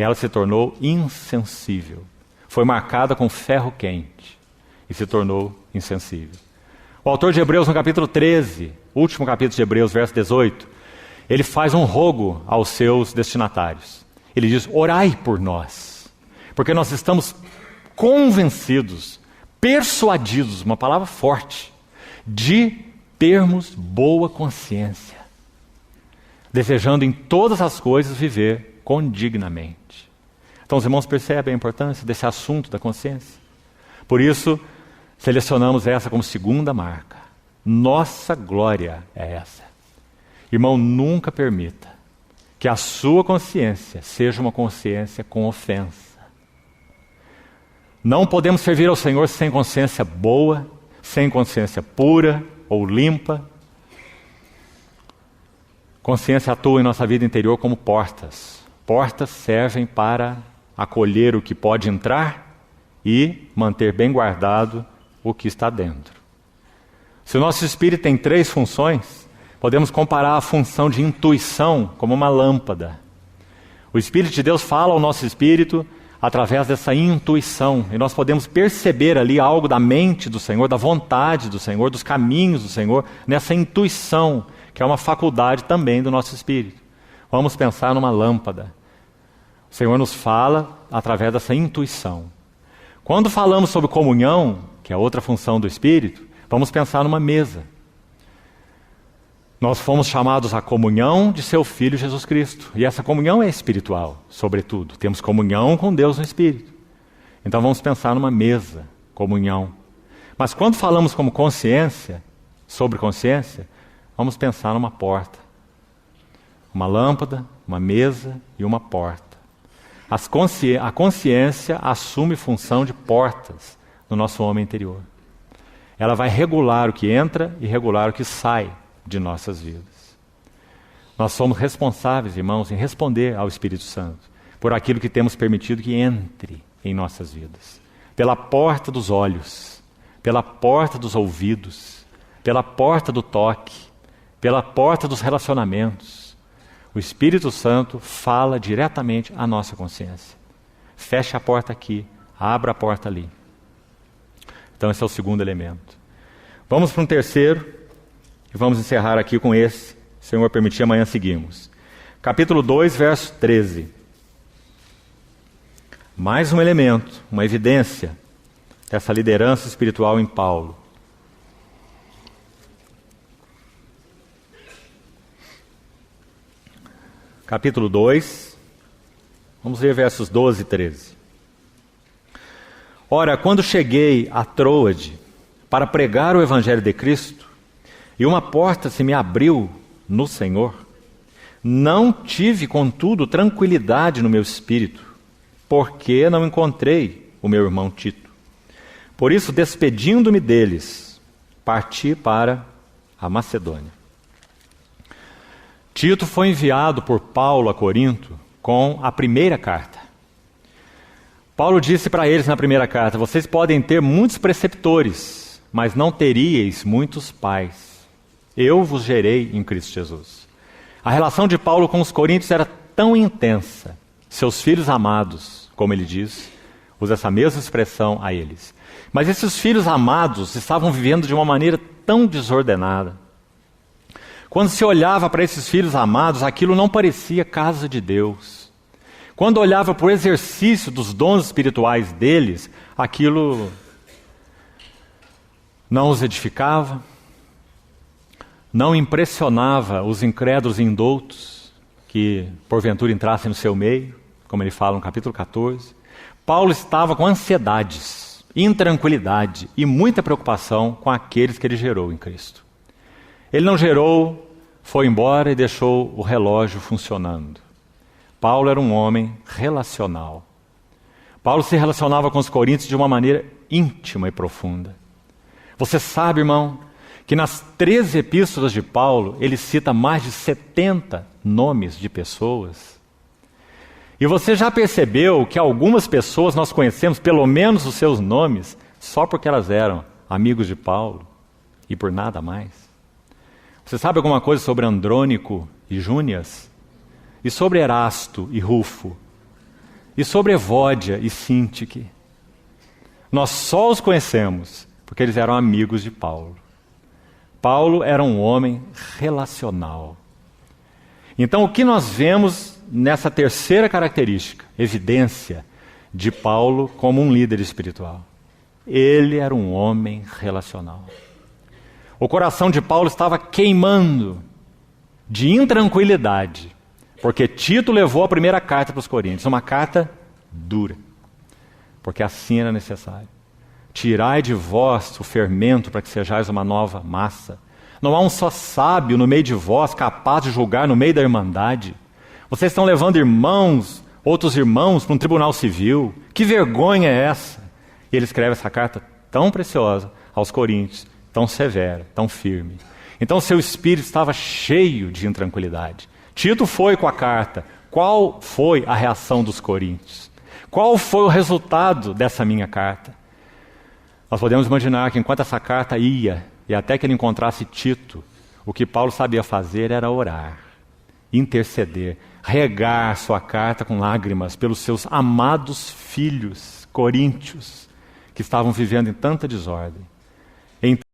ela se tornou insensível. Foi marcada com ferro quente e se tornou insensível. O autor de Hebreus, no capítulo 13, último capítulo de Hebreus, verso 18, ele faz um rogo aos seus destinatários. Ele diz: orai por nós, porque nós estamos convencidos, persuadidos, uma palavra forte, de termos boa consciência, desejando em todas as coisas viver condignamente. Então os irmãos percebem a importância desse assunto da consciência. Por isso, selecionamos essa como segunda marca. Nossa glória é essa. Irmão, nunca permita que a sua consciência seja uma consciência com ofensa. Não podemos servir ao Senhor sem consciência boa, sem consciência pura ou limpa. Consciência atua em nossa vida interior como portas. Portas servem para acolher o que pode entrar e manter bem guardado o que está dentro. Se o nosso espírito tem 3 funções, podemos comparar a função de intuição como uma lâmpada. O Espírito de Deus fala ao nosso espírito através dessa intuição, e nós podemos perceber ali algo da mente do Senhor, da vontade do Senhor, dos caminhos do Senhor, nessa intuição, que é uma faculdade também do nosso espírito. Vamos pensar numa lâmpada. O Senhor nos fala através dessa intuição. Quando falamos sobre comunhão, que é outra função do Espírito, vamos pensar numa mesa. Nós fomos chamados à comunhão de seu Filho Jesus Cristo. E essa comunhão é espiritual, sobretudo. Temos comunhão com Deus no Espírito. Então vamos pensar numa mesa, comunhão. Mas quando falamos como consciência, sobre consciência, vamos pensar numa porta. Uma lâmpada, uma mesa e uma porta. A consciência assume função de portas no nosso homem interior. Ela vai regular o que entra e regular o que sai de nossas vidas. Nós somos responsáveis, irmãos, em responder ao Espírito Santo por aquilo que temos permitido que entre em nossas vidas. Pela porta dos olhos, pela porta dos ouvidos, pela porta do toque, pela porta dos relacionamentos. O Espírito Santo fala diretamente à nossa consciência. Fecha a porta aqui, abra a porta ali. Então esse é o segundo elemento. Vamos para um terceiro, e vamos encerrar aqui com esse. Se o Senhor permitir, amanhã seguimos. Capítulo 2, verso 13. Mais um elemento, uma evidência dessa liderança espiritual em Paulo. Capítulo 2, vamos ver versos 12 e 13. Ora, quando cheguei a Troade para pregar o Evangelho de Cristo, e uma porta se me abriu no Senhor, não tive, contudo, tranquilidade no meu espírito, porque não encontrei o meu irmão Tito. Por isso, despedindo-me deles, parti para a Macedônia. Tito foi enviado por Paulo a Corinto com a primeira carta. Paulo disse para eles na primeira carta: vocês podem ter muitos preceptores, mas não teríeis muitos pais. Eu vos gerei em Cristo Jesus. A relação de Paulo com os coríntios era tão intensa. Seus filhos amados, como ele diz, usa essa mesma expressão a eles. Mas esses filhos amados estavam vivendo de uma maneira tão desordenada. Quando se olhava para esses filhos amados, aquilo não parecia casa de Deus. Quando olhava para o exercício dos dons espirituais deles, aquilo não os edificava, não impressionava os incrédulos e indoutos que porventura entrassem no seu meio, como ele fala no capítulo 14. Paulo estava com ansiedades, intranquilidade e muita preocupação com aqueles que ele gerou em Cristo. Ele não gerou, foi embora e deixou o relógio funcionando. Paulo era um homem relacional. Paulo se relacionava com os coríntios de uma maneira íntima e profunda. Você sabe, irmão, que nas 13 epístolas de Paulo, ele cita mais de 70 nomes de pessoas. E você já percebeu que algumas pessoas nós conhecemos, pelo menos os seus nomes, só porque elas eram amigos de Paulo e por nada mais? Você sabe alguma coisa sobre Andrônico e Júnias? E sobre Erasto e Rufo? e sobre Evódia e Sintique. Nós só os conhecemos porque eles eram amigos de Paulo. Paulo era um homem relacional. Então, o que nós vemos nessa terceira característica, evidência de Paulo como um líder espiritual? Ele era um homem relacional. O coração de Paulo estava queimando de intranquilidade, porque Tito levou a primeira carta para os Coríntios, uma carta dura, porque assim era necessário. Tirai de vós o fermento para que sejais uma nova massa. Não há um só sábio no meio de vós capaz de julgar no meio da irmandade. Vocês estão levando outros irmãos para um tribunal civil. Que vergonha é essa? E ele escreve essa carta tão preciosa aos Coríntios, tão severa, tão firme. Então seu espírito estava cheio de intranquilidade. Tito foi com a carta. Qual foi a reação dos coríntios? Qual foi o resultado dessa minha carta? Nós podemos imaginar que enquanto essa carta ia, e até que ele encontrasse Tito, o que Paulo sabia fazer era orar, interceder, regar sua carta com lágrimas pelos seus amados filhos coríntios, que estavam vivendo em tanta desordem.